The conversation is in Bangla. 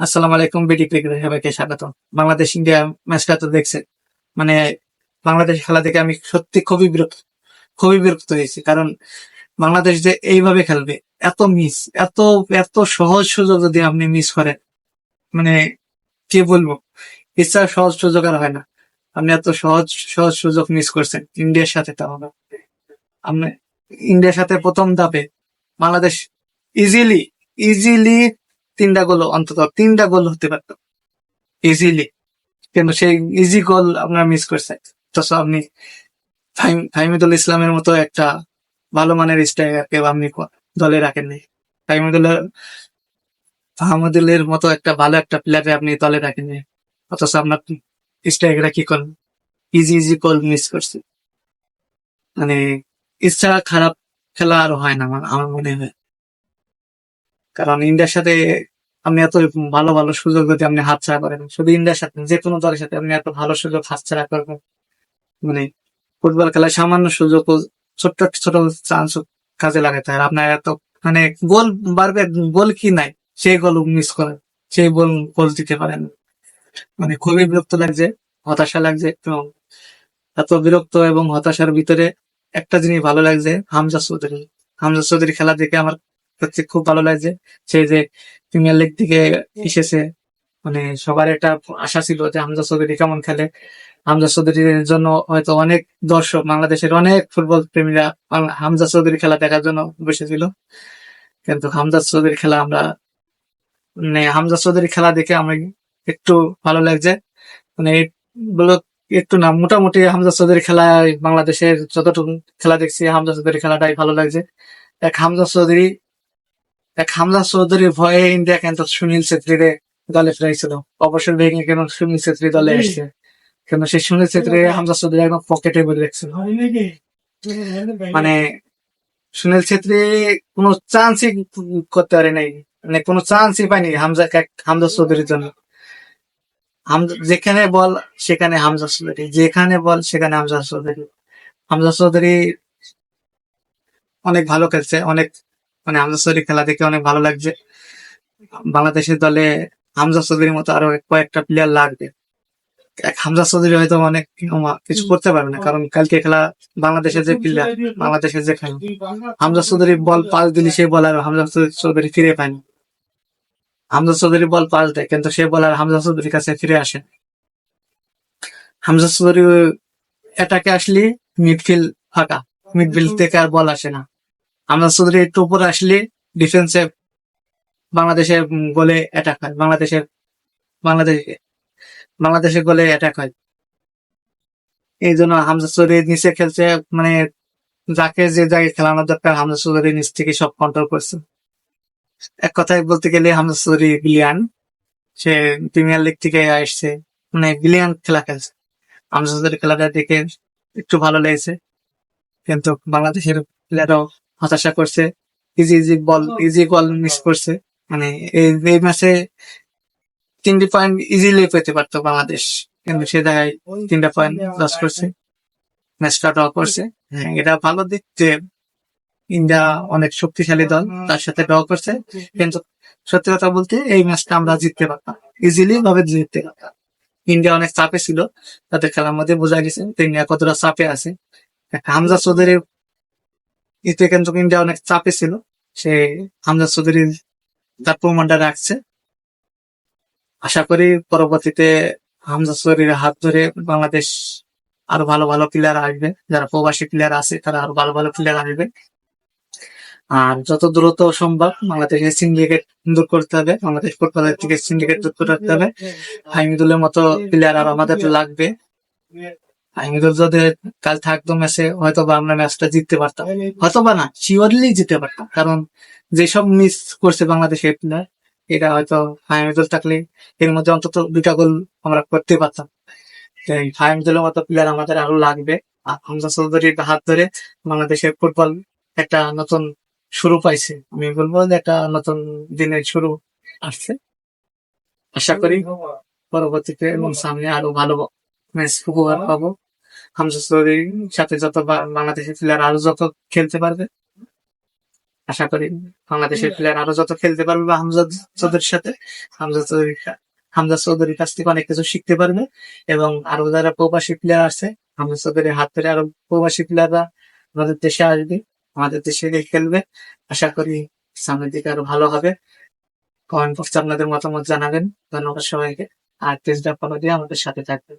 আসসালামু আলাইকুম, বিডি ক্রিকেটে সবাইকে স্বাগত। বাংলাদেশ ইন্ডিয়া ম্যাচটা তো দেখছেন। মানে বাংলাদেশ খেলা দেখে আমি সত্যি খুবই বিরক্ত হয়েছি। কারণ বাংলাদেশ যে এইভাবে খেলবে, এত মিস, এত এত সহজ সুযোগ যদি আপনি মিস করেন, মানে কি বলবো, ইচ্ছা সহজ সুযোগ আর হয় না। আপনি এত সহজ সহজ সুযোগ মিস করছেন ইন্ডিয়ার সাথে। তাও না, আপনি ইন্ডিয়ার সাথে প্রথম ধাপে বাংলাদেশ ইজিলি ইজিলি তিনটা গোল হতে পারত ইজিলি, কিন্তু সেই ইজি গোল আপনার মিস করছে। তো আপনি ফাহিমুদুল ইসলামের মতো একটা ভালো মানের স্ট্রাইকারকে আপনি দলে রাখেননি। ফাহিমুদুলের ফাহমুদুলের মতো একটা ভালো একটা প্লেয়ারে আপনি দলে রাখেননি, অথচ আপনার স্ট্রাইকাররা কি করলেন, ইজি ইজি গোল মিস করছে। মানে ইচ্ছা খারাপ খেলা আর হয় না আমার মনে হয়। কারণ ইন্ডিয়ার সাথে আপনি এত ভালো ভালো সুযোগ যদি আপনি হাতছাড়া করেন, শুধু ইন্ডিয়ার সাথে যে কোনো দলের সাথে আপনি এত ভালো সুযোগ হাতছাড়া করবেন, মানে ফুটবল খেলায় সামান্য সুযোগ ও ছোট্ট ছোট চান্স কাজে লাগাতে হয়। আপনার এত মানে গোল বাড়বে, গোল কি নাই, সেই গোল মিস করেন, সেই গোল দিতে পারেন। মানে খুবই বিরক্ত লাগছে, হতাশা লাগছে। এবং এত বিরক্ত এবং হতাশার ভিতরে একটা জিনিস ভালো লাগছে, হামজা চৌধুরী খেলা দেখে আমার সত্যি খুব ভালো লাগছে। সেই যে প্রিমিয়ার লিগ থেকে এসেছে, মানে সবার একটা আশা ছিল যে হামজা চৌধুরী কেমন খেলে। হামজা চৌধুরীর জন্য হয়তো অনেক দর্শক, বাংলাদেশের অনেক ফুটবল প্রেমীরা হামজা চৌধুরী খেলা দেখার জন্য বসেছিল। কিন্তু হামজা চৌধুরী খেলা আমরা মানে হামজা চৌধুরী খেলা দেখে আমি একটু ভালো লাগছে। মানে বলো একটু না, মোটামুটি হামজা চৌধুরী খেলায় বাংলাদেশের যতটুকু খেলা দেখছি, হামজা চৌধুরী খেলাটাই ভালো লাগছে। এক হামজা চৌধুরী এক হামজা চৌধুরীর ভয়ে ইন্ডিয়া কিন্তু সুনীল ছেত্রীরে দলে ফিরাইছিল। অবসর ভেঙে কেন সুনীল ছেত্রী দলে এসছে, কিন্তু সেই সুনীল ছেত্রী হামজা চৌধুরী একদম পকেটে বলে রাখছিল। মানে সুনীল ছেত্রী কোনো চান্সই করতে পারে নাই, মানে কোনো চান্সই পায়নি হামজা চৌধুরীর জন্য। যেখানে বল সেখানে হামজা চৌধুরী, যেখানে বল সেখানে হামজা চৌধুরী। হামজা চৌধুরী অনেক ভালো খেলছে, অনেক মানে হামজা চৌধুরী খেলা দেখে অনেক ভালো লাগছে। বাংলাদেশের দলে হামজা চৌধুরীর মতো আরো কয়েকটা প্লেয়ার লাগবে। হামজা চৌধুরী হয়তো অনেক কিছু করতে পারবে না, কারণ কালকে খেলা বাংলাদেশের যে খেলা, হামজা চৌধুরী বল পাস দিলে সেই বল আর হামজা চৌধুরী ফিরে পায়নি। হামজা চৌধুরী বল পাস দেয়, কিন্তু সে বল আর হামজা চৌধুরীর কাছে ফিরে আসে। হামজা চৌধুরী অ্যাটাকে আসলে মিডফিল্ড ফাঁকা, মিডফিল্ড থেকে আর বল আসে না। হামজা চৌধুরী একটু উপরে আসলে ডিফেন্সে বাংলাদেশের গোলে অ্যাটাক হয়, বাংলাদেশ বাংলাদেশের গোলে অ্যাটাক হয়। এই জন্য হামজা চৌধুরী নিচে খেলছে, মানে যাকে যে জায়গায় খেলানোর দরকার হামজা চৌধুরী নিচ থেকে সব কন্ট্রোল করছে। এক কথায় বলতে গেলে হামজা চৌধুরী ব্রিলিয়ান। সে প্রিমিয়ার লিগ থেকে আসছে, মানে ব্রিলিয়ান খেলা খেলছে। হামজা চৌধুরী খেলাটা দেখে একটু ভালো লেগেছে, কিন্তু বাংলাদেশের প্লেয়ারও হতাশা করছে, ইজি বল মিস করছে। মানে এই ম্যাচে 3টি পয়েন্ট ইজিলি পেতে পারতো বাংলাদেশ, কিন্তু সে জায়গায় 3টা পয়েন্ট লস করছে, ম্যাচটা ড্র করছে। হ্যাঁ, এটা ভালো দিক যে ইন্ডিয়া অনেক শক্তিশালী দল, তার সাথে ড্র করছে। কিন্তু সত্যি কথা বলতে এই ম্যাচটা আমরা জিততে পারতাম, ইজিলি ভাবে জিততে পারতাম। ইন্ডিয়া অনেক চাপে ছিল, তাদের খেলার মধ্যে বোঝা গেছে ইন্ডিয়া কতটা চাপে আছে। হামজা চৌধুরীর এতে কিন্তু ইন্ডিয়া অনেক চাপে ছিল, সে হামজা চৌধুরী তার প্রমাণটা রাখছে। আশা করি পরবর্তীতে হামজা চৌধুরীর হাত ধরে বাংলাদেশ আরো ভালো ভালো প্লেয়ার আসবে, যারা প্রবাসী প্লেয়ার আছে তারা আরো ভালো ভালো প্লেয়ার আসবে। আর যত দ্রুত সম্ভব বাংলাদেশের সিন্ডিকেট দূর করতে হবে, বাংলাদেশ ফুটবলের থেকে সিন্ডিকেট দূর করতে হবে। হামিদুলের মতো প্লেয়ার আর আমাদের লাগবে। হামিদুল যদি কাল থাকতো ম্যাচে, হয়তো বা আমরা ম্যাচটা জিততে পারতাম, হয়তো বা না, শিওরলি জিততে পারতাম। কারণ যেসব মিস করছে বাংলাদেশের প্লেয়ার, এটা হয়তো হামিদুল থাকলে এর মধ্যে অন্তত 2টা গোল আমরা করতে পারতাম। হামিদুলের মতো প্লেয়ার আমাদের আরো লাগবে। আর হামজা চৌধুরীর হাত ধরে বাংলাদেশের ফুটবল একটা নতুন শুরু পাইছে, আমি বলবো যে একটা নতুন দিনের শুরু আসছে। আশা করি পরবর্তীতে এবং সামনে আরো ভালো ম্যাচ উপহার পাবো। হামজা চৌধুরীর সাথে যত বাংলাদেশের প্লেয়ার আরো যত খেলতে পারবে, আশা করি বাংলাদেশের প্লেয়ার আরো যত খেলতে পারবে বা হামজা চৌধুরীর সাথে, হামজা চৌধুরীর কাছ থেকে অনেক কিছু শিখতে পারবে। এবং আরো যারা প্রবাসী প্লেয়ার আছে, হামজা চৌধুরীর হাত ধরে আরো প্রবাসী প্লেয়াররা আমাদের দেশে আসবে, আমাদের দেশে গিয়ে খেলবে। আশা করি সামনের দিকে আরো ভালো হবে। কমেন্ট বক্সে আপনাদের মতামত জানাবেন। ধন্যবাদ সবাইকে। আর পেজটা ফলো দিয়ে আমাদের সাথে থাকবেন।